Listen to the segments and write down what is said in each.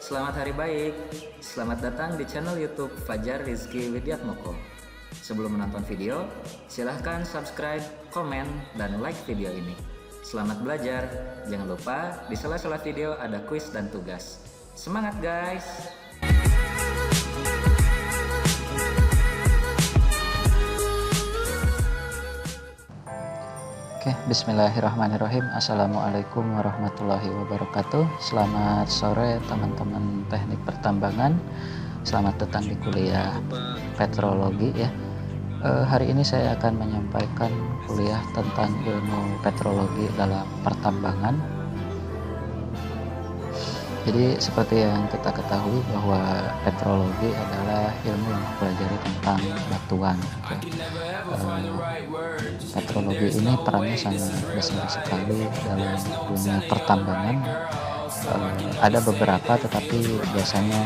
Selamat hari baik. Selamat datang di channel YouTube Fajar Rizky Widiatmoko. Sebelum menonton video, silahkan subscribe, komen, dan like video ini. Selamat belajar. Jangan lupa di sela-sela video ada kuis dan tugas. Semangat guys! Oke, bismillahirrahmanirrahim. Assalamualaikum warahmatullahi wabarakatuh. Selamat sore teman-teman teknik pertambangan. Selamat datang di kuliah petrologi ya. Hari ini saya akan menyampaikan kuliah tentang ilmu petrologi dalam pertambangan. Jadi seperti yang kita ketahui bahwa petrologi adalah ilmu yang mempelajari tentang batuan. Petrologi ini perannya sangat besar sekali dalam dunia pertambangan. Ada beberapa, tetapi biasanya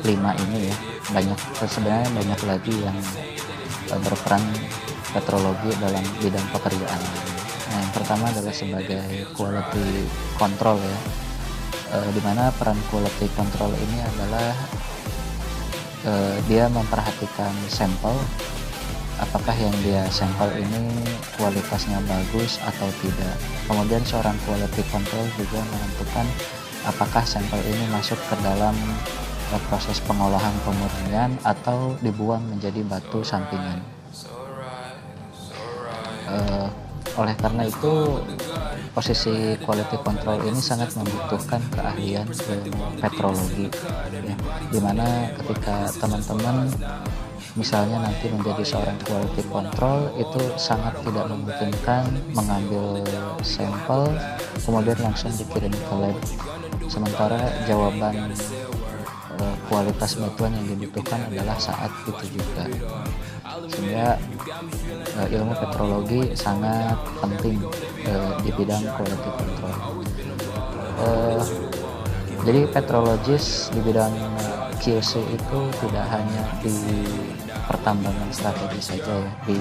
5 ini ya. Sebenarnya banyak lagi yang berperan petrologi dalam bidang pekerjaan. Nah, yang pertama adalah sebagai quality control ya. Di mana peran quality control ini adalah dia memperhatikan sampel, apakah yang dia sampel ini kualitasnya bagus atau tidak. Kemudian seorang quality control juga menentukan apakah sampel ini masuk ke dalam proses pengolahan pemurnian atau dibuang menjadi batu sampingan. Oleh karena itu, posisi quality control ini sangat membutuhkan keahlian petrologi ya, dimana ketika teman-teman misalnya nanti menjadi seorang quality control, itu sangat tidak memungkinkan mengambil sampel kemudian langsung dikirim ke lab, sementara jawaban kualitas batuan yang dibutuhkan adalah saat itu juga. Sehingga ilmu petrologi sangat penting di bidang quality control. Jadi petrologis di bidang QC itu tidak hanya di pertambangan strategi saja ya. Di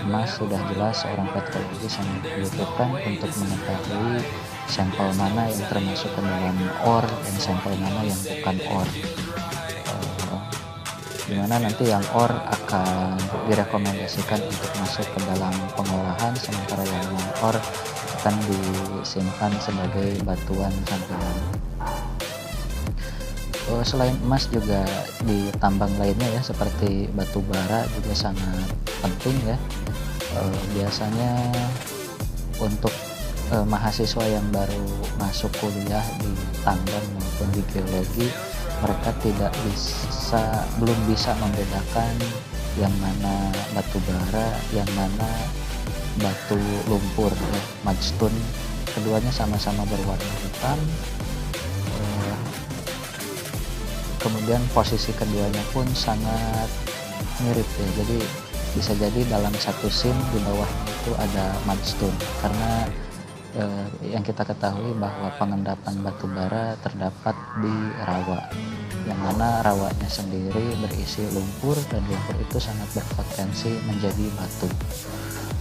emas sudah jelas seorang petrologis sangat dibutuhkan untuk mengetahui sampel mana yang termasuk ke dalam ore dan sampel mana yang bukan ore. Dimana nanti yang ore akan direkomendasikan untuk masuk ke dalam pengolahan, sementara yang non-ore akan disimpan sebagai batuan sampingan. Selain emas juga di tambang lainnya ya, seperti batu bara juga sangat penting ya. Biasanya untuk mahasiswa yang baru masuk kuliah di tambang maupun di geologi, mereka belum bisa membedakan yang mana batu bara, yang mana batu lumpur ya, mudstone. Keduanya sama-sama berwarna hitam. Kemudian posisi keduanya pun sangat mirip ya. Jadi bisa jadi dalam satu scene di bawahnya itu ada mudstone, karena yang kita ketahui bahwa pengendapan batu bara terdapat di rawa, yang mana rawanya sendiri berisi lumpur dan lumpur itu sangat berpotensi menjadi batu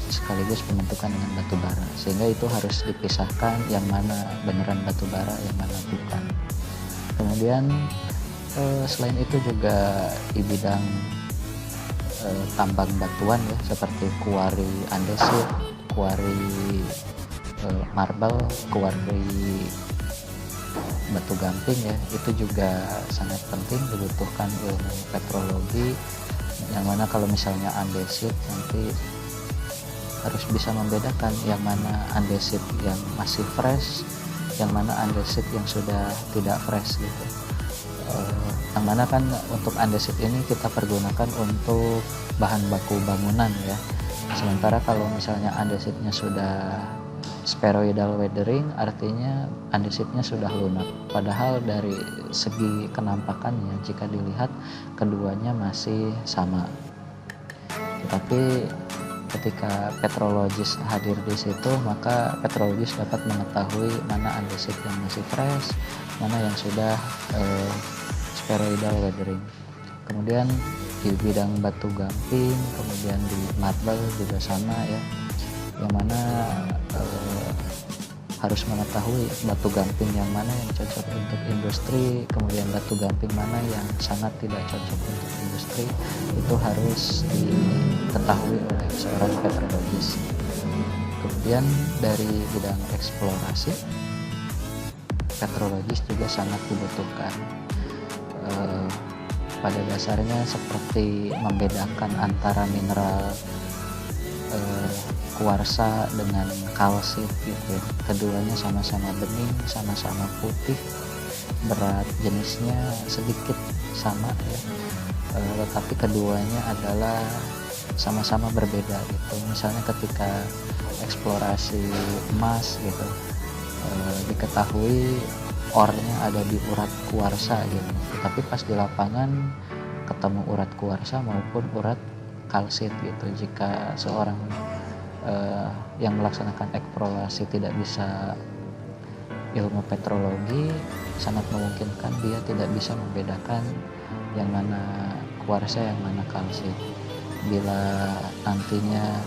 sekaligus pembentukan dengan batu bara, sehingga itu harus dipisahkan yang mana beneran batu bara, yang mana bukan. Kemudian selain itu juga di bidang tambang batuan ya, seperti kuari andesit, kuari marble, kuari batu gamping ya, itu juga sangat penting dibutuhkan ilmu petrologi, yang mana kalau misalnya andesit nanti harus bisa membedakan yang mana andesit yang masih fresh, yang mana andesit yang sudah tidak fresh gitu. Yang mana kan untuk andesit ini kita pergunakan untuk bahan baku bangunan ya, sementara kalau misalnya andesitnya sudah spheroidal weathering, artinya andesitnya sudah lunak, padahal dari segi kenampakannya jika dilihat keduanya masih sama. Tetapi ketika petrologis hadir di situ, maka petrologis dapat mengetahui mana andesit yang masih fresh, mana yang sudah spheroidal weathering. Kemudian di bidang batu gamping, kemudian di marble juga sama ya, yang mana harus mengetahui batu gamping yang mana yang cocok untuk industri, kemudian batu gamping mana yang sangat tidak cocok untuk industri, itu harus diketahui oleh seorang petrologis. Kemudian dari bidang eksplorasi, petrologis juga sangat dibutuhkan. Pada dasarnya seperti membedakan antara mineral kuarsa dengan kalsit gitu. Keduanya sama-sama bening, sama-sama putih, berat jenisnya sedikit sama ya, tetapi keduanya adalah sama-sama berbeda gitu. Misalnya ketika eksplorasi emas gitu, diketahui ornya ada di urat kuarsa gitu, tapi pas di lapangan ketemu urat kuarsa maupun urat kalsit gitu. Jika seorang yang melaksanakan eksplorasi tidak bisa ilmu petrologi, sangat memungkinkan dia tidak bisa membedakan yang mana kuarsa yang mana kalsit. Bila nantinya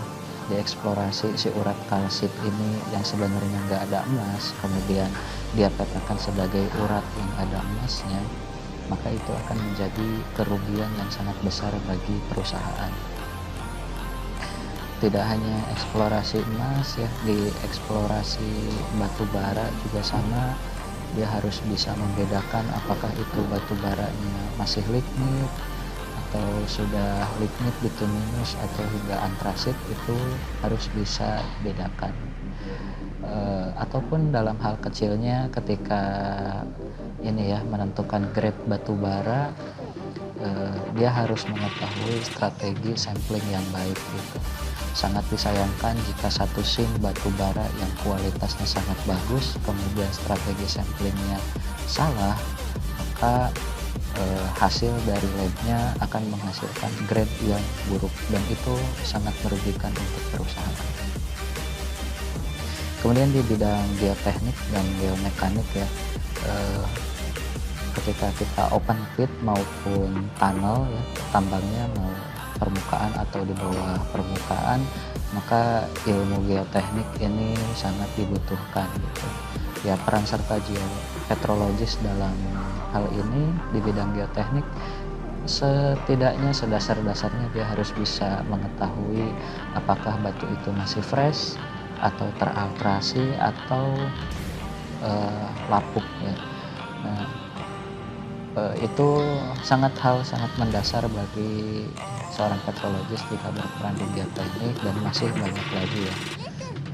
dieksplorasi si urat kalsit ini yang sebenarnya nggak ada emas, kemudian dia petakan sebagai urat yang ada emasnya, maka itu akan menjadi kerugian yang sangat besar bagi perusahaan. Tidak hanya eksplorasi emas ya, di eksplorasi batu bara juga sama. Dia harus bisa membedakan apakah itu batu baranya masih lignit atau sudah lignit, bituminus atau hingga antrasit, itu harus bisa bedakan. Ataupun dalam hal kecilnya ketika ini ya, menentukan grade batu bara, dia harus mengetahui strategi sampling yang baik gitu. Sangat disayangkan jika satu sim batu bara yang kualitasnya sangat bagus, kemudian strategi samplingnya salah, maka hasil dari labnya akan menghasilkan grade yang buruk, dan itu sangat merugikan untuk perusahaan. Kemudian di bidang geoteknik dan geomekanik ya, ketika kita open pit maupun tunnel ya, tambangnya mau permukaan atau di bawah permukaan, maka ilmu geoteknik ini sangat dibutuhkan gitu. Ya, peran serta geopetrologis dalam hal ini di bidang geoteknik, setidaknya sedasar-dasarnya dia harus bisa mengetahui apakah batu itu masih fresh atau teralterasi atau lapuk ya. Nah, itu sangat mendasar bagi seorang petrologis jika berperan di geoteknik, dan masih banyak lagi ya.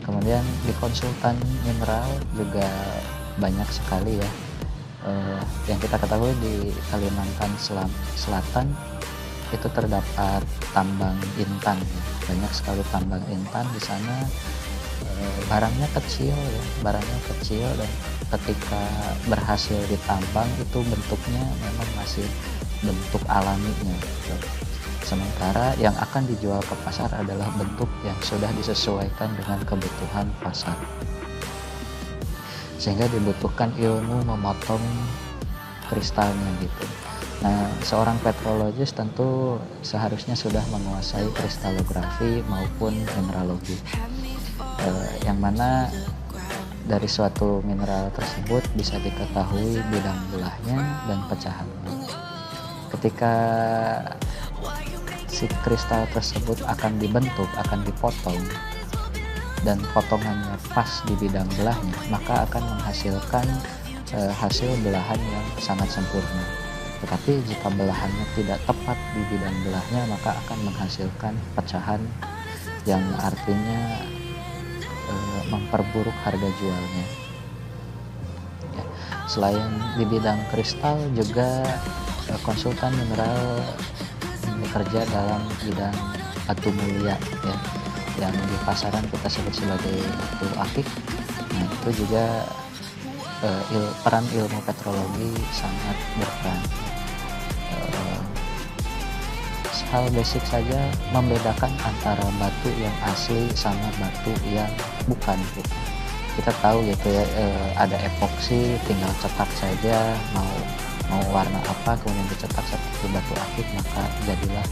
Kemudian di konsultan mineral juga banyak sekali ya. Yang kita ketahui di Kalimantan Selatan itu terdapat tambang intan ya. Banyak sekali tambang intan di sana. Barangnya kecil ya, dan ketika berhasil ditambang itu bentuknya memang masih bentuk alaminya gitu. Sementara yang akan dijual ke pasar adalah bentuk yang sudah disesuaikan dengan kebutuhan pasar, sehingga dibutuhkan ilmu memotong kristalnya gitu. Nah, seorang petrologis tentu seharusnya sudah menguasai kristalografi maupun mineralogi, yang mana dari suatu mineral tersebut bisa diketahui bidang belahnya dan pecahannya. Ketika si kristal tersebut akan dibentuk, akan dipotong, dan potongannya pas di bidang belahnya, maka akan menghasilkan hasil belahan yang sangat sempurna. Tetapi jika belahannya tidak tepat di bidang belahnya, maka akan menghasilkan pecahan yang artinya memperburuk harga jualnya ya. Selain di bidang kristal, juga konsultan mineral bekerja dalam bidang batu mulia ya, yang di pasaran kita sebut sebagai batu akik. Nah, itu juga peran ilmu petrologi sangat berperan. Hal basic saja, membedakan antara batu yang asli sama batu yang bukan gitu. Kita tahu gitu ya, ada epoksi, tinggal cetak saja, mau warna apa kemudian dicetak seperti batu akik, maka jadilah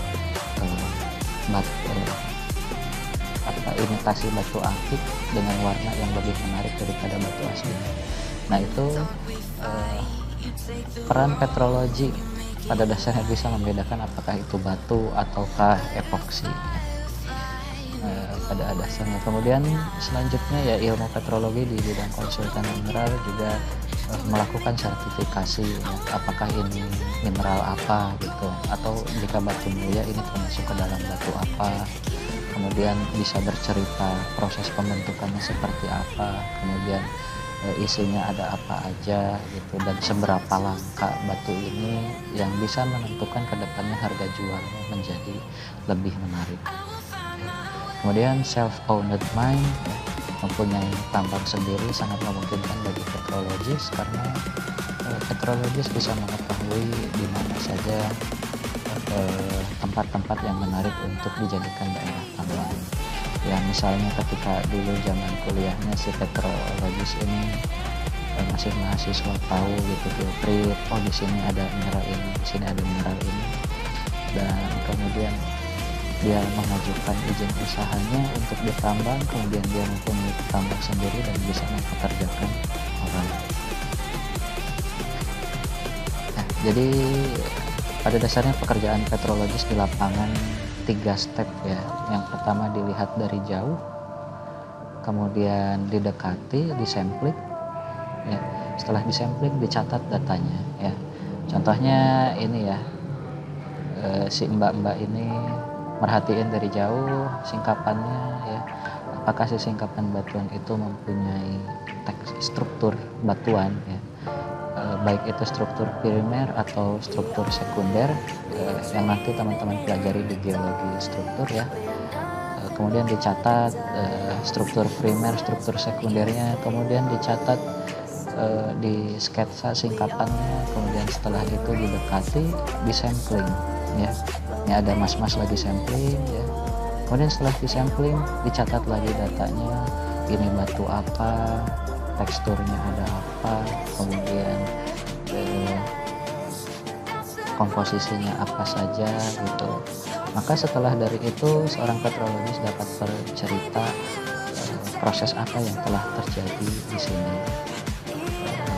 imitasi batu akik dengan warna yang lebih menarik daripada batu aslinya. Nah itu peran petrologi pada dasarnya bisa membedakan apakah itu batu ataukah epoksi pada dasarnya. Kemudian selanjutnya ya ilmu petrologi di bidang konsultan mineral juga melakukan sertifikasi ya, apakah ini mineral apa gitu, atau jika batu mulia ini termasuk ke dalam batu apa. Kemudian bisa bercerita proses pembentukannya seperti apa, kemudian isinya ada apa aja gitu, dan seberapa langka batu ini yang bisa menentukan kedepannya harga jualnya menjadi lebih menarik. Kemudian self-owned mine mempunyai tambang sendiri sangat memungkinkan bagi petrologis, karena petrologis bisa mengetahui di mana saja tempat-tempat yang menarik untuk dijadikan daerah tambang. Ya misalnya ketika dulu zaman kuliahnya si petrologis ini masih mahasiswa tahu gitu filtrate, oh di sini ada mineral ini, di sini ada mineral ini, dan kemudian dia mengajukan izin usahanya untuk ditambang, kemudian dia mempunyai tambang sendiri dan bisa mempekerjakan orang. Nah, jadi pada dasarnya pekerjaan petrologis di lapangan 3 step ya. Yang pertama dilihat dari jauh, kemudian didekati, disampling ya. Setelah disampling dicatat datanya ya. Contohnya ini ya, si mbak-mbak ini merhatiin dari jauh singkapannya ya, apakah si singkapan batuan itu mempunyai struktur batuan ya, baik itu struktur primer atau struktur sekunder, yang nanti teman-teman pelajari di geologi struktur ya. Kemudian dicatat struktur primer, struktur sekundernya, kemudian dicatat di sketsa singkatannya, kemudian setelah itu didekati, disampling ya. Ini ada mas-mas lagi sampling ya. Kemudian setelah disampling dicatat lagi datanya, ini batu apa, teksturnya ada apa, kemudian komposisinya apa saja gitu. Maka setelah dari itu seorang petrologis dapat bercerita proses apa yang telah terjadi di sini.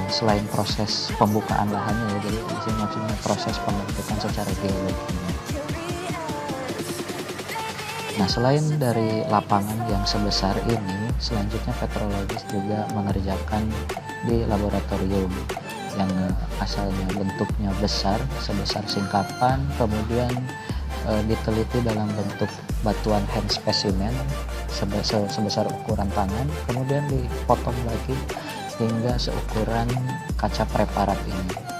Selain proses pembukaan lahannya ya, jadi di sini maksudnya proses pembentukan secara geologinya. Nah, selain dari lapangan yang sebesar ini, selanjutnya petrologis juga mengerjakan di laboratorium yang asalnya bentuknya besar, sebesar singkapan, kemudian diteliti dalam bentuk batuan hand specimen sebesar ukuran tangan, kemudian dipotong lagi hingga seukuran kaca preparat ini.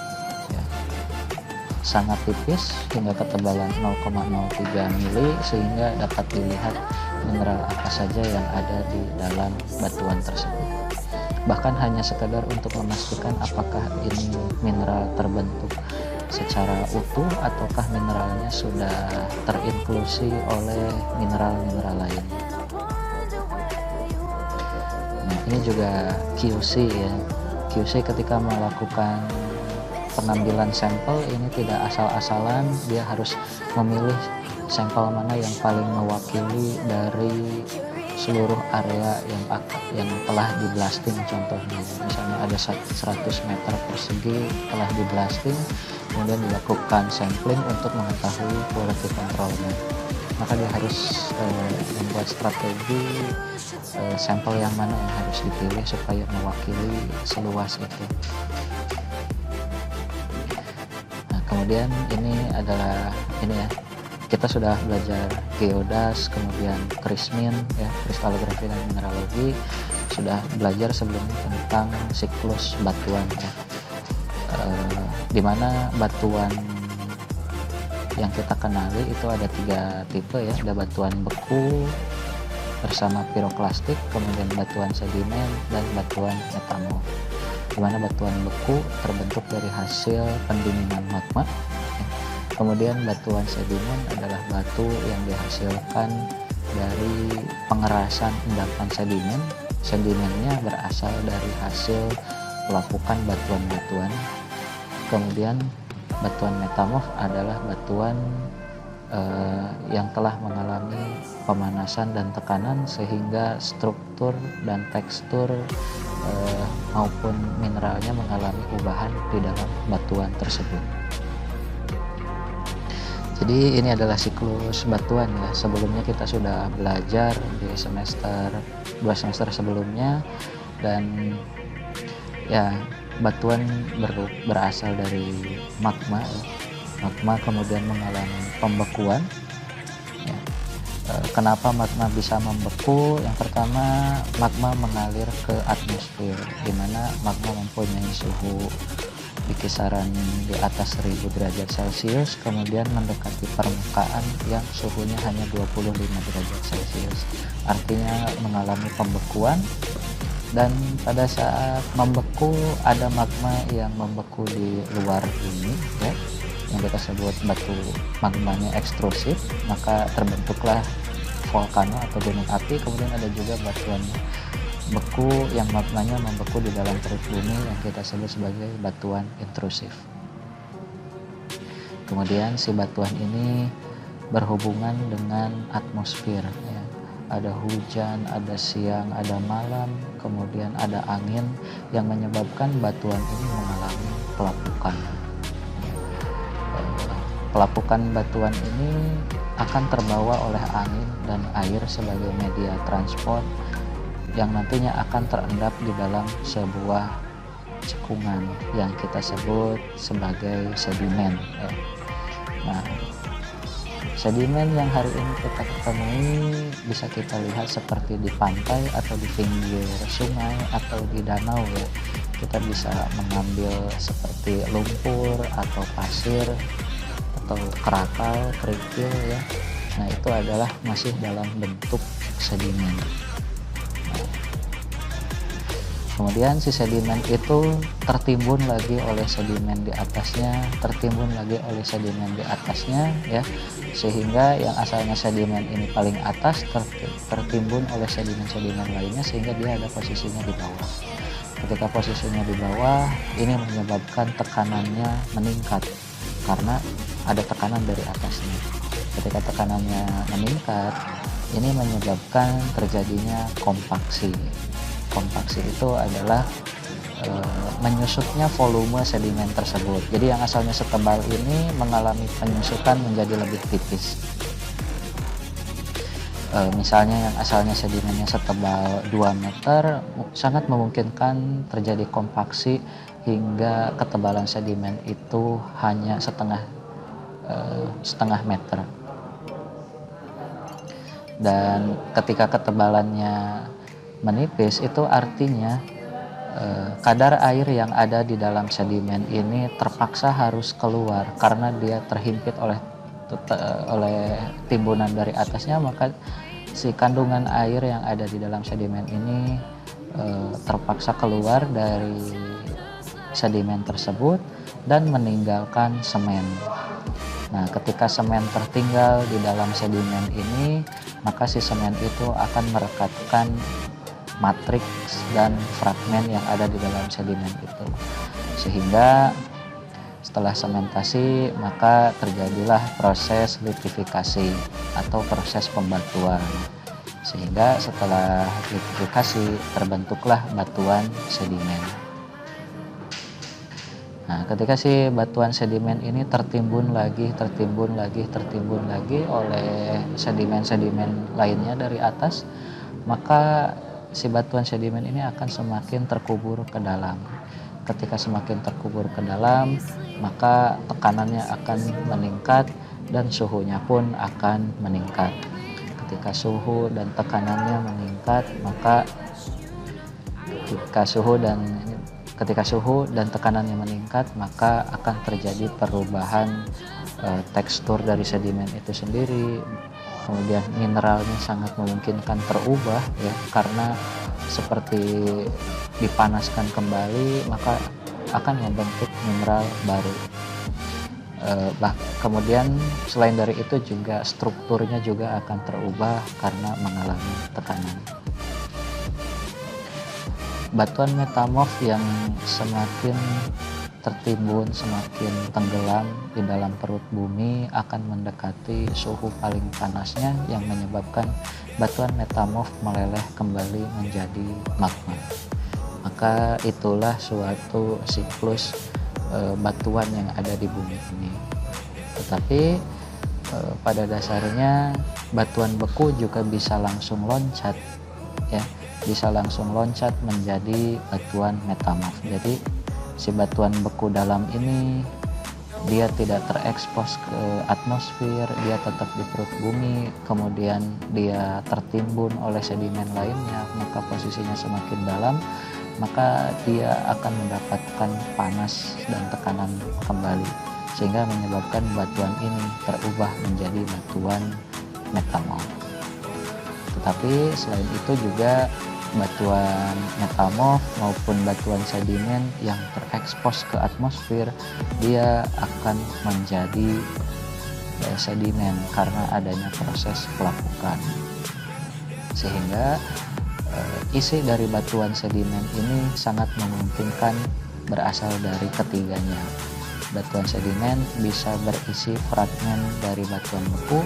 Sangat tipis hingga ketebalan 0,03 mili sehingga dapat dilihat mineral apa saja yang ada di dalam batuan tersebut. Bahkan hanya sekedar untuk memastikan apakah ini mineral terbentuk secara utuh ataukah mineralnya sudah terinklusi oleh mineral-mineral lain. Nah, ini juga QC ya. QC ketika melakukan pengambilan sampel ini tidak asal-asalan, dia harus memilih sampel mana yang paling mewakili dari seluruh area yang telah di blasting. Contohnya misalnya ada 100 meter persegi telah di blasting, kemudian dilakukan sampling untuk mengetahui quality controlnya. Maka dia harus membuat strategi sampel yang mana yang harus dipilih supaya mewakili seluas itu. Kemudian ini adalah ini ya, kita sudah belajar geodas, kemudian krismin ya, kristalografi dan mineralogi, sudah belajar sebelumnya tentang siklus batuan ya, dimana batuan yang kita kenali itu ada 3 tipe ya, ada batuan beku bersama piroklastik, kemudian batuan sedimen dan batuan metamorf. Di mana batuan beku terbentuk dari hasil pendinginan magma. Kemudian batuan sedimen adalah batu yang dihasilkan dari pengerasan endapan sedimen. Sedimennya berasal dari hasil pelapukan batuan-batuan. Kemudian batuan metamorf adalah batuan yang telah mengalami pemanasan dan tekanan sehingga struktur dan tekstur maupun mineralnya mengalami perubahan di dalam batuan tersebut. Jadi ini adalah siklus batuan ya. Sebelumnya kita sudah belajar di dua semester sebelumnya, dan ya batuan berasal dari magma ya. Magma kemudian mengalami pembekuan ya. Kenapa magma bisa membeku? Yang pertama, magma mengalir ke atmosfer, di mana magma mempunyai suhu di kisaran di atas 1000 derajat Celcius, kemudian mendekati permukaan yang suhunya hanya 25 derajat Celcius. Artinya mengalami pembekuan, dan pada saat membeku ada magma yang membeku di luar bumi ya, yang kita sebut batu magmanya ekstrusif, maka terbentuklah volcano atau gunung api. Kemudian ada juga batuan beku yang magmanya membeku di dalam perut bumi yang kita sebut sebagai batuan intrusif. Kemudian si batuan ini berhubungan dengan atmosfer ya. Ada hujan, ada siang, ada malam, kemudian ada angin yang menyebabkan batuan ini mengalami pelapukan. Pelapukan batuan ini akan terbawa oleh angin dan air sebagai media transport yang nantinya akan terendap di dalam sebuah cekungan yang kita sebut sebagai sedimen ya. Nah, sedimen yang hari ini kita ketemui bisa kita lihat seperti di pantai atau di pinggir sungai atau di danau ya. Kita bisa mengambil seperti lumpur atau pasir atau kerakal, kerikil ya. Nah, itu adalah masih dalam bentuk sedimen. Kemudian si sedimen itu tertimbun lagi oleh sedimen di atasnya, tertimbun lagi oleh sedimen di atasnya ya, sehingga yang asalnya sedimen ini paling atas tertimbun oleh sedimen-sedimen lainnya sehingga dia ada posisinya di bawah. Ketika posisinya di bawah, ini menyebabkan tekanannya meningkat karena ada tekanan dari atasnya. Ketika tekanannya meningkat, ini menyebabkan terjadinya kompaksi. Kompaksi itu adalah menyusutnya volume sedimen tersebut. Jadi yang asalnya setebal ini mengalami penyusutan menjadi lebih tipis. Misalnya yang asalnya sedimennya setebal 2 meter, sangat memungkinkan terjadi kompaksi hingga ketebalan sedimen itu hanya setengah meter. Dan ketika ketebalannya menipis, itu artinya kadar air yang ada di dalam sedimen ini terpaksa harus keluar karena dia terhimpit oleh timbunan dari atasnya. Maka si kandungan air yang ada di dalam sedimen ini terpaksa keluar dari sedimen tersebut dan meninggalkan semen. Nah, ketika semen tertinggal di dalam sedimen ini, maka si semen itu akan merekatkan matriks dan fragmen yang ada di dalam sedimen itu, sehingga setelah sementasi maka terjadilah proses litifikasi atau proses pembatuan, sehingga setelah litifikasi terbentuklah batuan sedimen. Nah, ketika si batuan sedimen ini tertimbun lagi oleh sedimen-sedimen lainnya dari atas, maka si batuan sedimen ini akan semakin terkubur ke dalam. Ketika semakin terkubur ke dalam, maka tekanannya akan meningkat dan suhunya pun akan meningkat. Ketika suhu dan tekanannya meningkat, maka ketika suhu dan tekanannya meningkat, maka akan terjadi perubahan tekstur dari sedimen itu sendiri. Kemudian mineralnya sangat memungkinkan terubah ya, karena seperti dipanaskan kembali maka akan membentuk mineral baru. Kemudian selain dari itu juga strukturnya juga akan terubah karena mengalami tekanan. Batuan metamorf yang semakin tertimbun, semakin tenggelam di dalam perut bumi akan mendekati suhu paling panasnya yang menyebabkan batuan metamorf meleleh kembali menjadi magma. Maka itulah suatu siklus batuan yang ada di bumi ini. Tetapi pada dasarnya batuan beku juga bisa langsung loncat, ya, bisa langsung loncat menjadi batuan metamorf. Jadi si batuan beku dalam ini dia tidak terekspos ke atmosfer, dia tetap di perut bumi, kemudian dia tertimbun oleh sedimen lainnya, maka posisinya semakin dalam, maka dia akan mendapatkan panas dan tekanan kembali, sehingga menyebabkan batuan ini terubah menjadi batuan metamorf. Tetapi selain itu juga batuan metamorf maupun batuan sedimen yang terekspos ke atmosfer, dia akan menjadi sedimen karena adanya proses pelapukan. Sehingga isi dari batuan sedimen ini sangat memungkinkan berasal dari ketiganya. Batuan sedimen bisa berisi fragmen dari batuan beku,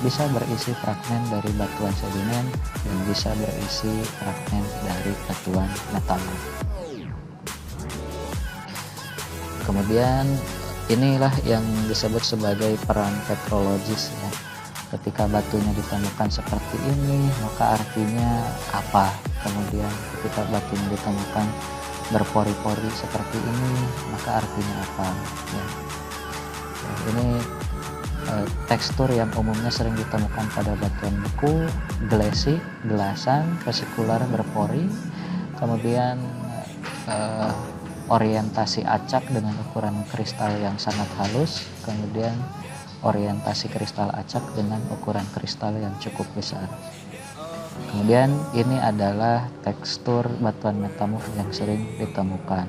bisa berisi fragmen dari batuan sedimen, dan bisa berisi fragmen dari batuan metamorf. Kemudian inilah yang disebut sebagai peran petrologis, ya. Ketika batunya ditemukan seperti ini, maka artinya apa? Kemudian ketika batunya ditemukan berpori-pori seperti ini, maka artinya apa? Ya. Ini tekstur yang umumnya sering ditemukan pada batuan beku: glassy, gelasan, vesikular, berpori. Kemudian orientasi acak dengan ukuran kristal yang sangat halus. Kemudian orientasi kristal acak dengan ukuran kristal yang cukup besar. Kemudian ini adalah tekstur batuan metamorf yang sering ditemukan.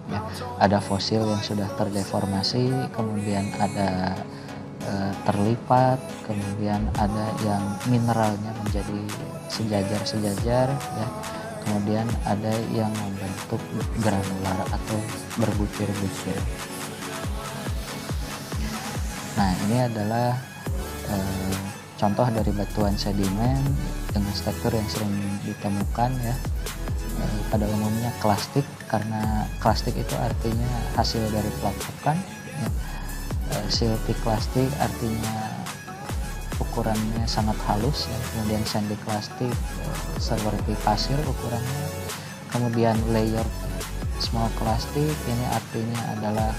Ya, ada fosil yang sudah terdeformasi, kemudian ada terlipat, kemudian ada yang mineralnya menjadi sejajar-sejajar, ya. Kemudian ada yang membentuk granular atau berbutir-butir. Nah, ini adalah contoh dari batuan sedimen dengan struktur yang sering ditemukan, ya. Pada umumnya klastik, karena klastik itu artinya hasil dari pelapukan, ya. Siltiklastik artinya ukurannya sangat halus, ya. Kemudian sandiklastik seperti pasir ukurannya. Kemudian layer small plastik ini artinya adalah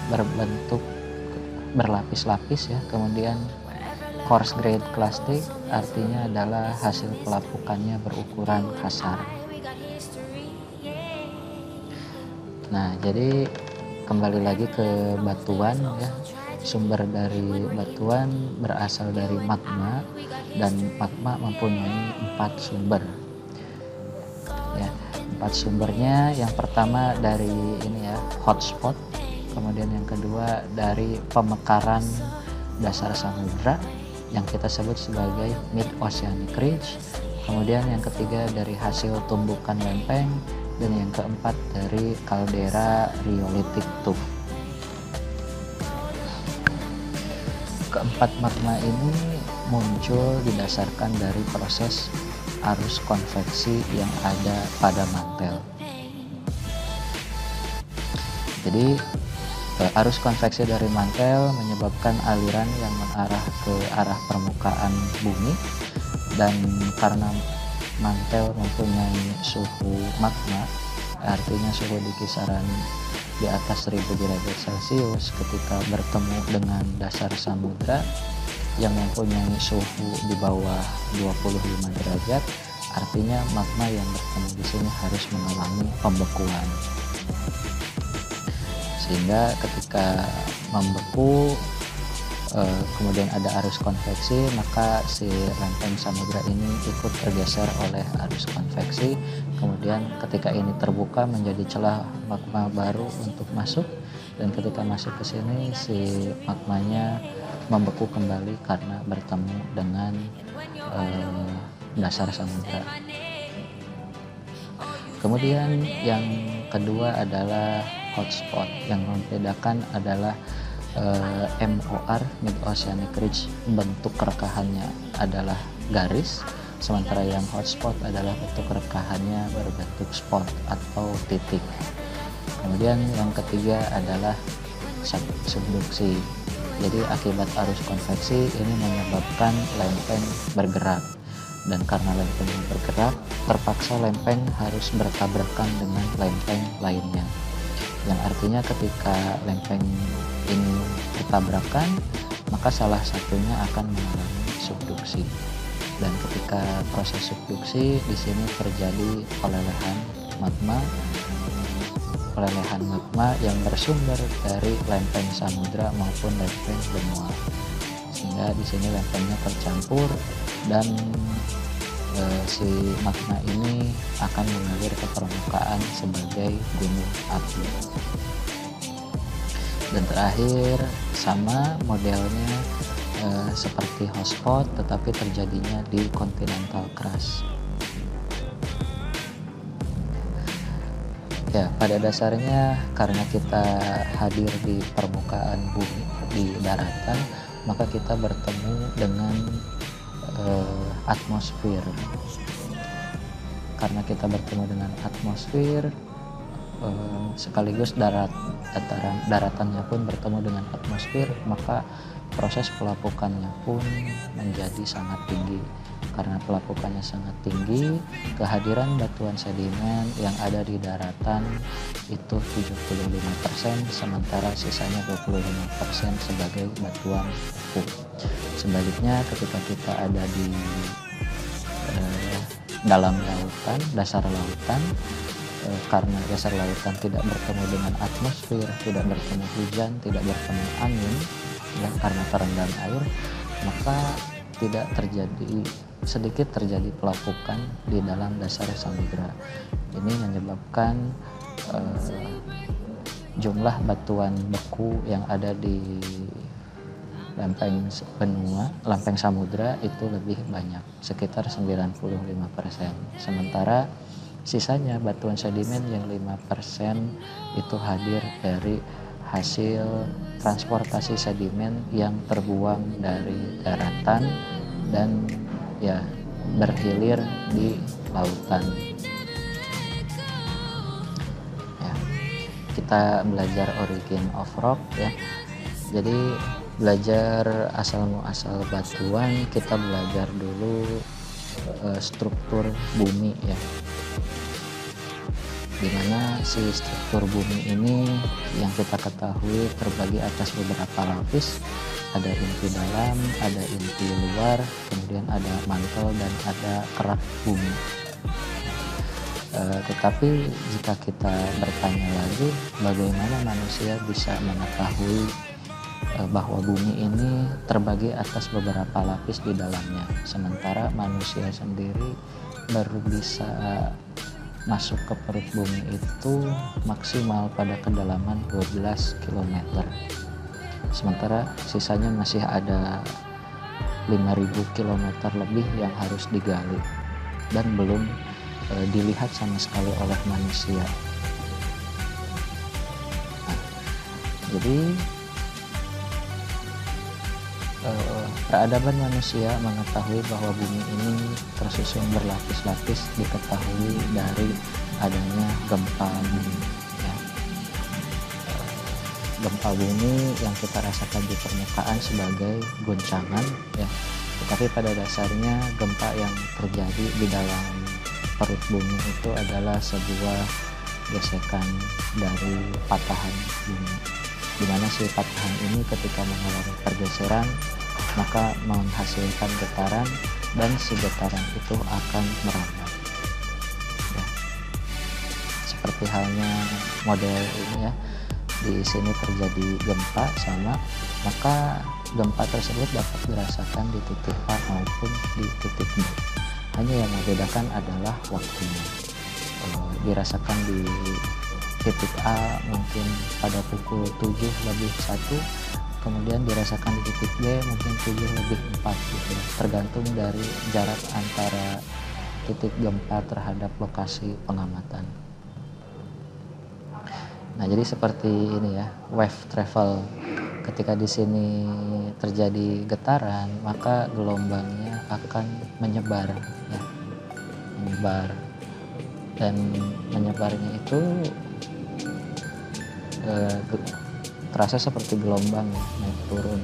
berbentuk berlapis-lapis, ya. Kemudian coarse grade plastik artinya adalah hasil pelapukannya berukuran kasar. Nah, jadi kembali lagi ke batuan, ya. Sumber dari batuan berasal dari magma, dan magma mempunyai 4 sumber. Ya, 4 sumbernya, yang pertama dari ini, ya, hotspot. Kemudian yang kedua dari pemekaran dasar samudra yang kita sebut sebagai mid oceanic ridge. Kemudian yang ketiga dari hasil tumbukan lempeng, dan yang keempat dari kaldera rhyolitic tuff. Keempat magma ini muncul didasarkan dari proses arus konveksi yang ada pada mantel. Jadi arus konveksi dari mantel menyebabkan aliran yang mengarah ke arah permukaan bumi, dan karena mantel mempunyai suhu magma, artinya suhu di kisaran di atas 1000 derajat Celcius, ketika bertemu dengan dasar samudra yang mempunyai suhu di bawah 25 derajat, artinya magma yang bertemu di sini harus mengalami pembekuan. Sehingga ketika membeku, kemudian ada arus konveksi, maka si lempeng samudra ini ikut tergeser oleh arus konveksi. Kemudian ketika ini terbuka menjadi celah magma baru untuk masuk, dan ketika masuk ke sini si magmanya membeku kembali karena bertemu dengan dasar samudra. Kemudian yang kedua adalah hotspot. Yang membedakan adalah MOR, Mid Oceanic Ridge, bentuk rekahannya adalah garis, sementara yang hotspot adalah bentuk rekahannya berbentuk spot atau titik. Kemudian yang ketiga adalah subduksi. Jadi akibat arus konveksi ini menyebabkan lempeng bergerak, dan karena lempeng bergerak terpaksa lempeng harus bertabrakan dengan lempeng lainnya, yang artinya ketika lempeng ini bertabrakan maka salah satunya akan mengalami subduksi. Dan ketika proses subduksi di sini terjadi pelelehan magma yang bersumber dari lempeng samudra maupun lempeng benua, sehingga di sini lempengnya tercampur dan si magma ini akan mengalir ke permukaan sebagai gunung api. Dan terakhir sama modelnya seperti hotspot, tetapi terjadinya di continental crust. Ya, pada dasarnya karena kita hadir di permukaan bumi, di daratan, maka kita bertemu dengan atmosfer. Karena kita bertemu dengan atmosfer, sekaligus daratannya pun bertemu dengan atmosfer, maka proses pelapukannya pun menjadi sangat tinggi. Karena pelapukannya sangat tinggi, kehadiran batuan sedimen yang ada di daratan itu 75%, sementara sisanya 25% sebagai batuan upu. Sebaliknya ketika kita ada di dalam lautan, dasar lautan, karena dasar lautan tidak bertemu dengan atmosfer, tidak bertemu hujan, tidak bertemu angin, ya, karena terendam air, maka sedikit terjadi pelapukan di dalam dasar samudra. Ini menyebabkan jumlah batuan beku yang ada di lempeng benua, lempeng samudra itu lebih banyak, sekitar 95%. Sementara sisanya batuan sedimen yang 5% itu hadir dari hasil transportasi sedimen yang terbuang dari daratan dan ya berhilir di lautan. Ya, kita belajar origin of rock ya. Jadi belajar asal muasal batuan, kita belajar dulu struktur bumi ya. Dimana si struktur bumi ini yang kita ketahui terbagi atas beberapa lapis, ada inti dalam, ada inti luar, kemudian ada mantel dan ada kerak bumi. Tetapi jika kita bertanya lagi, bagaimana manusia bisa mengetahui bahwa bumi ini terbagi atas beberapa lapis di dalamnya, sementara manusia sendiri baru bisa masuk ke perut bumi itu maksimal pada kedalaman 12 km. Sementara sisanya masih ada 5.000 km lebih yang harus digali dan belum dilihat sama sekali oleh manusia. Nah, jadi peradaban manusia mengetahui bahwa bumi ini tersusun berlapis-lapis diketahui dari adanya gempa bumi ya. Gempa bumi yang kita rasakan di permukaan sebagai guncangan ya, tetapi pada dasarnya gempa yang terjadi di dalam perut bumi itu adalah sebuah gesekan dari patahan bumi, di mana si patahan ini ketika mengalami pergeseran maka menghasilkan getaran dan si getaran itu akan merambat ya. Seperti halnya model ini ya, di sini terjadi gempa sama, maka gempa tersebut dapat dirasakan di titik A maupun di titik B. Hanya yang membedakan adalah waktunya. Dirasakan di titik A mungkin pada pukul 7:01, kemudian dirasakan di titik B mungkin 7:04 gitu, tergantung dari jarak antara titik gempa terhadap lokasi pengamatan. Nah, jadi seperti ini ya, wave travel. Ketika di sini terjadi getaran, maka gelombangnya akan menyebar, ya, menyebar, dan menyebarnya itu terasa seperti gelombang, ya, naik turun.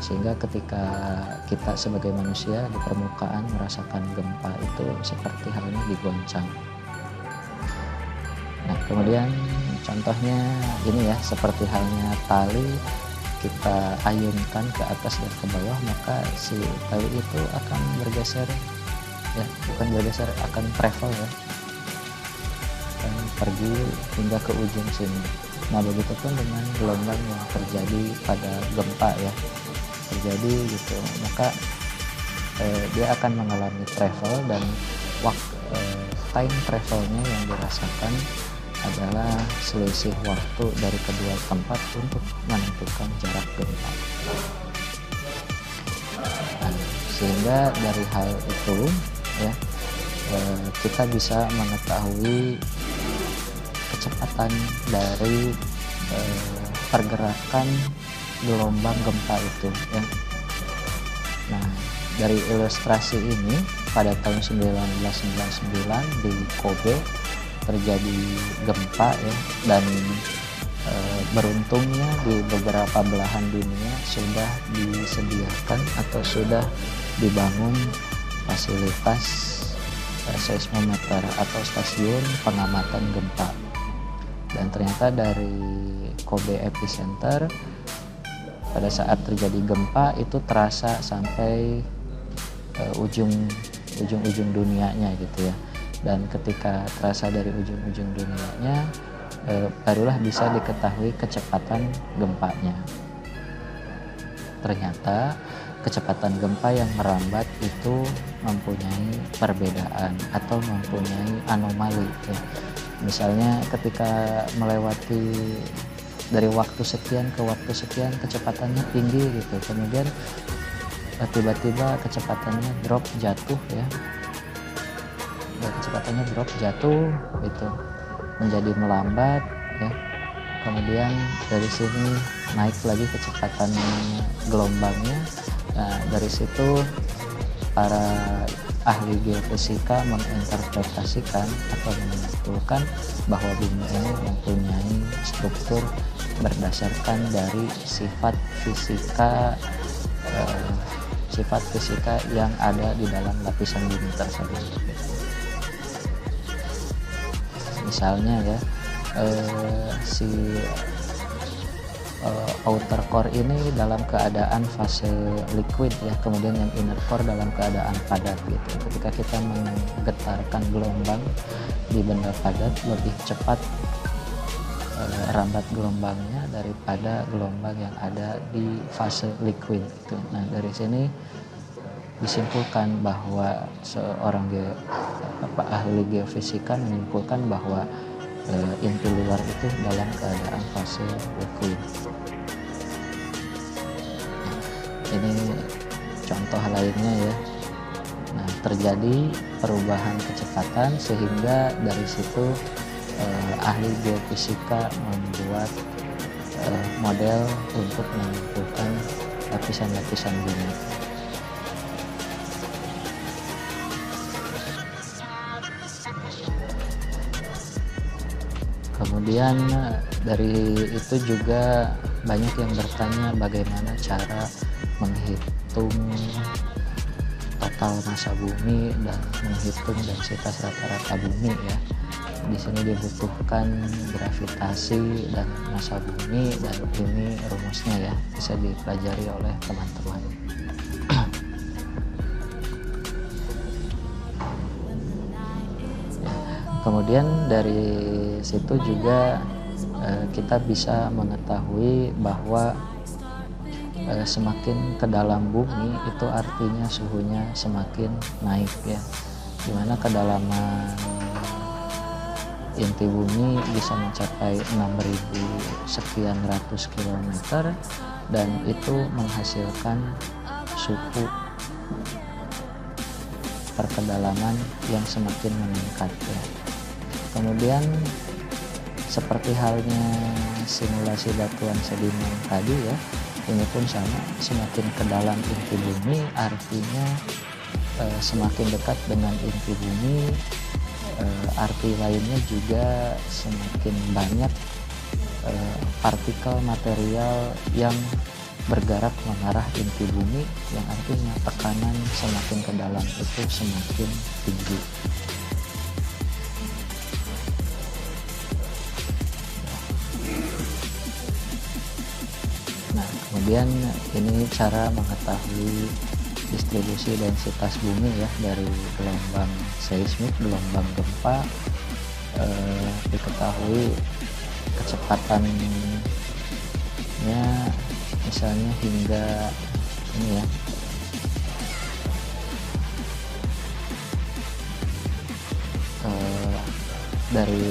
Sehingga ketika kita sebagai manusia di permukaan merasakan gempa itu seperti halnya digoncang. Nah, kemudian contohnya ini ya, seperti halnya tali kita ayunkan ke atas dan ke bawah, maka si tali itu akan bergeser, ya, bukan bergeser, akan travel, ya, akan pergi hingga ke ujung sini. Nah, begitupun dengan gelombang yang terjadi pada gempa, ya, terjadi gitu, maka dia akan mengalami travel, dan time travelnya yang dirasakan adalah selisih waktu dari kedua tempat untuk menentukan jarak gempa. Nah, sehingga dari hal itu, ya, kita bisa mengetahui kecepatan dari pergerakan gelombang gempa itu, ya. Nah, dari ilustrasi ini pada tahun 1999 di Kobe terjadi gempa, ya, dan beruntungnya di beberapa belahan dunia sudah disediakan atau sudah dibangun fasilitas seismometer atau stasiun pengamatan gempa. Dan ternyata dari Kobe epicenter pada saat terjadi gempa itu terasa sampai ujung-ujung dunianya gitu, ya. Dan ketika terasa dari ujung-ujung dunianya, barulah bisa diketahui kecepatan gempanya. Ternyata kecepatan gempa yang merambat itu mempunyai perbedaan atau mempunyai anomali, ya. Misalnya ketika melewati dari waktu sekian ke waktu sekian kecepatannya tinggi gitu, kemudian tiba-tiba kecepatannya drop jatuh, ya. Kecepatannya drop jatuh itu menjadi melambat, ya. Kemudian dari sini naik lagi kecepatan gelombangnya. Nah, dari situ para ahli geofisika menginterpretasikan atau menyimpulkan bahwa bumi ini mempunyai struktur berdasarkan dari sifat fisika yang ada di dalam lapisan bumi tersebut. Misalnya, ya, si outer core ini dalam keadaan fase liquid, ya, kemudian yang inner core dalam keadaan padat gitu. Ketika kita menggetarkan gelombang di benda padat, lebih cepat rambat gelombangnya daripada gelombang yang ada di fase liquid gitu. Nah, dari sini disimpulkan bahwa seorang ahli geofisika menyimpulkan bahwa inti luar itu dalam keadaan fase liquid. Ini contoh lainnya, ya. Nah, terjadi perubahan kecepatan sehingga dari situ ahli geofisika membuat model untuk menentukan lapisan-lapisan bumi. Kemudian dari itu juga banyak yang bertanya bagaimana cara menghitung total massa bumi dan menghitung densitas rata-rata bumi, ya. Di sini dibutuhkan gravitasi dan massa bumi, dan ini rumusnya, ya, bisa dipelajari oleh teman-teman. Kemudian dari situ juga kita bisa mengetahui bahwa semakin ke dalam bumi itu artinya suhunya semakin naik, ya, dimana kedalaman inti bumi bisa mencapai 6.000 sekian ratus kilometer, dan itu menghasilkan suhu perkedalaman yang semakin meningkat ya. Kemudian seperti halnya simulasi batuan sedimen tadi ya, ini pun sama, semakin ke dalam inti bumi artinya semakin dekat dengan inti bumi, arti lainnya juga semakin banyak partikel material yang bergerak mengarah inti bumi, yang artinya tekanan semakin ke dalam itu semakin tinggi. Nah, kemudian ini cara mengetahui distribusi densitas bumi ya, dari gelombang seismik, gelombang gempa, diketahui kecepatannya misalnya hingga ini ya, dari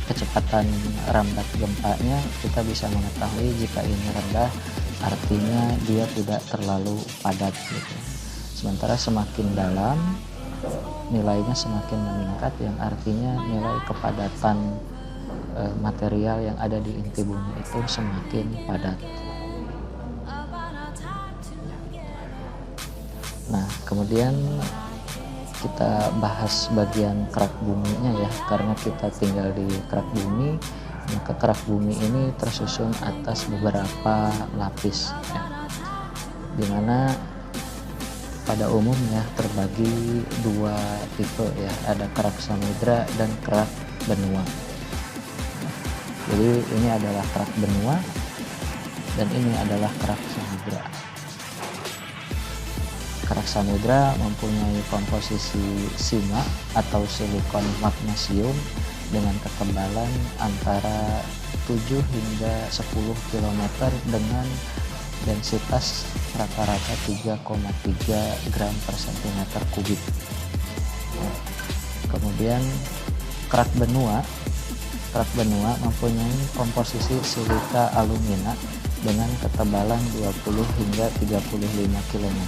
kecepatan rambat gempanya kita bisa mengetahui jika ini rendah artinya dia tidak terlalu padat gitu. Sementara semakin dalam nilainya semakin meningkat, yang artinya nilai kepadatan material yang ada di inti bumi itu semakin padat. Nah, kemudian kita bahas bagian kerak buminya ya, karena kita tinggal di kerak bumi, maka kerak bumi ini tersusun atas beberapa lapis ya, dimana pada umumnya terbagi dua tipe ya, ada kerak samudra dan kerak benua. Jadi ini adalah kerak benua dan ini adalah kerak samudra. Kerak samudra mempunyai komposisi sima atau silikon magnesium dengan ketebalan antara 7 hingga 10 km dengan densitas rata-rata 3,3 gram per cm3. Kemudian kerak benua mempunyai komposisi silika alumina dengan ketebalan 20 hingga 35 km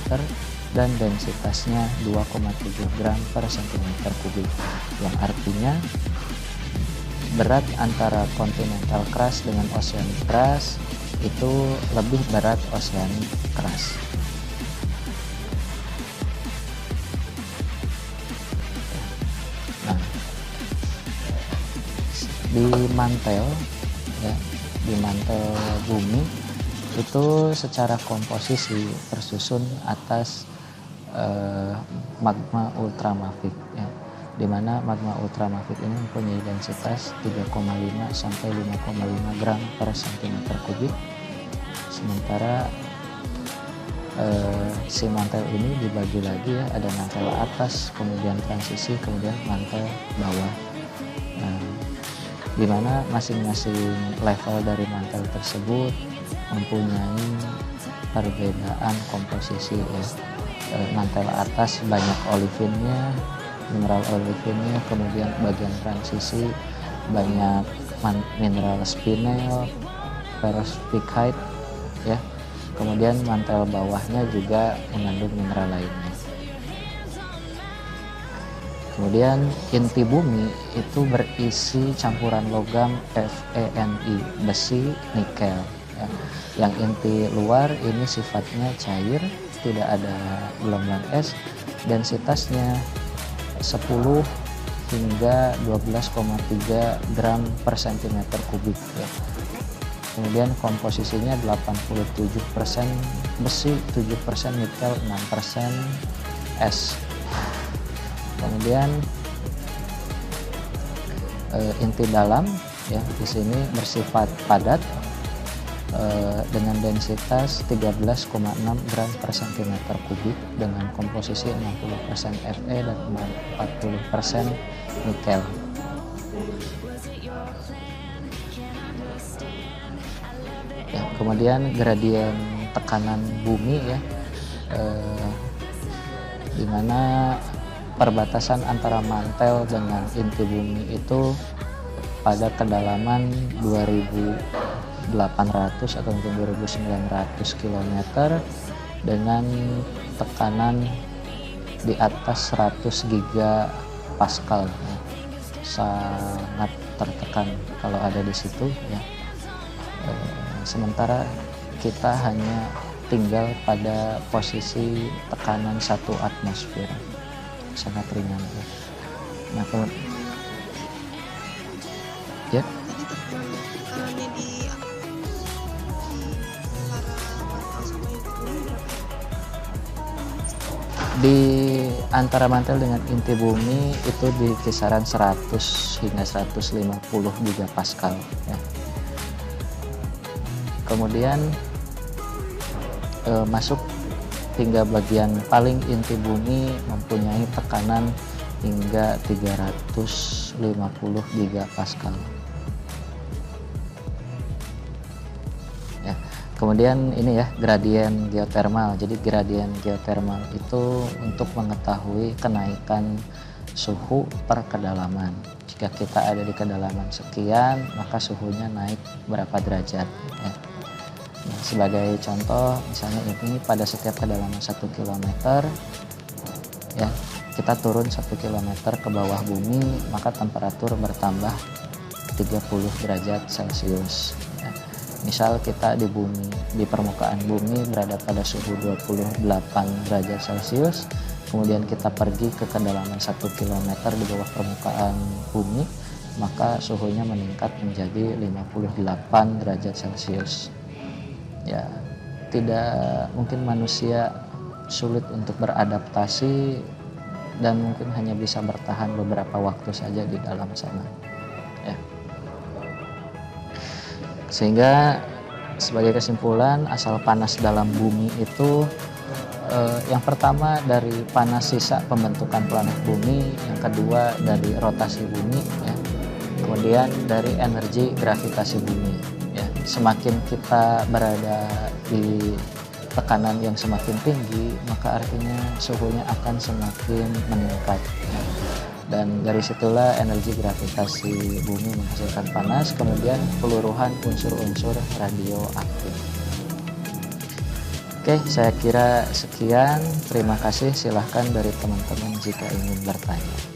dan densitasnya 2,7 gram per cm3, yang artinya berat antara continental crust dengan oceanic crust itu lebih berat oceanic crust. Nah, di mantel bumi itu secara komposisi tersusun atas magma ultramafik ya, di mana magma ultramafik ini mempunyai densitas 3,5 sampai 5,5 gram per cm3. Sementara si mantel ini dibagi lagi ya, ada mantel atas, kemudian transisi, kemudian mantel bawah. Di mana masing-masing level dari mantel tersebut mempunyai perbedaan komposisi ya. Mantel atas banyak olivinnya, mineral olivinnya, kemudian bagian transisi banyak mineral spinel, perovskite ya. Kemudian mantel bawahnya juga mengandung mineral lainnya. Kemudian inti bumi itu berisi campuran logam FeNi, besi, nikel ya. Yang inti luar ini sifatnya cair, tidak ada gelombang es, densitasnya 10 hingga 12,3 gram per cm3 ya. Kemudian komposisinya 87% besi, 7% nikel, 6% es. Kemudian inti dalam ya, di sini bersifat padat dengan densitas 13,6 gram per cm3 dengan komposisi 60% Fe dan 40% nikel. Ya, kemudian gradien tekanan bumi ya, di mana perbatasan antara mantel dengan inti bumi itu pada kedalaman 2.800 atau mungkin 2.900 km dengan tekanan di atas 100 giga Pascal ya. Sangat tertekan kalau ada di situ ya. Sementara kita hanya tinggal pada posisi tekanan 1 atmosfer, sangat ringan ya. Nah ya, tekanannya di antara mantel dengan inti bumi itu di kisaran 100 hingga 150 gigapascal ya. Kemudian masuk hingga bagian paling inti bumi mempunyai tekanan hingga 350 gigapascal ya. Kemudian ini ya, gradien geotermal. Jadi gradien geotermal itu untuk mengetahui kenaikan suhu per kedalaman. Jika kita ada di kedalaman sekian, maka suhunya naik berapa derajat ya. Nah, sebagai contoh, misalnya ini pada setiap kedalaman 1 km ya, kita turun 1 km ke bawah bumi, maka temperatur bertambah 30 derajat Celcius ya. Misal kita di bumi, di permukaan bumi berada pada suhu 28 derajat Celcius, kemudian kita pergi ke kedalaman 1 km di bawah permukaan bumi, maka suhunya meningkat menjadi 58 derajat Celcius ya. Tidak mungkin manusia sulit untuk beradaptasi dan mungkin hanya bisa bertahan beberapa waktu saja di dalam sana ya. Sehingga sebagai kesimpulan, asal panas dalam bumi itu yang pertama dari panas sisa pembentukan planet bumi, yang kedua dari rotasi bumi ya, kemudian dari energi gravitasi bumi ya. Semakin kita berada di tekanan yang semakin tinggi, maka artinya suhunya akan semakin meningkat ya. Dan dari situlah energi gravitasi bumi menghasilkan panas, kemudian peluruhan unsur-unsur radioaktif. Oke, saya kira sekian. Terima kasih. Silahkan dari teman-teman jika ingin bertanya.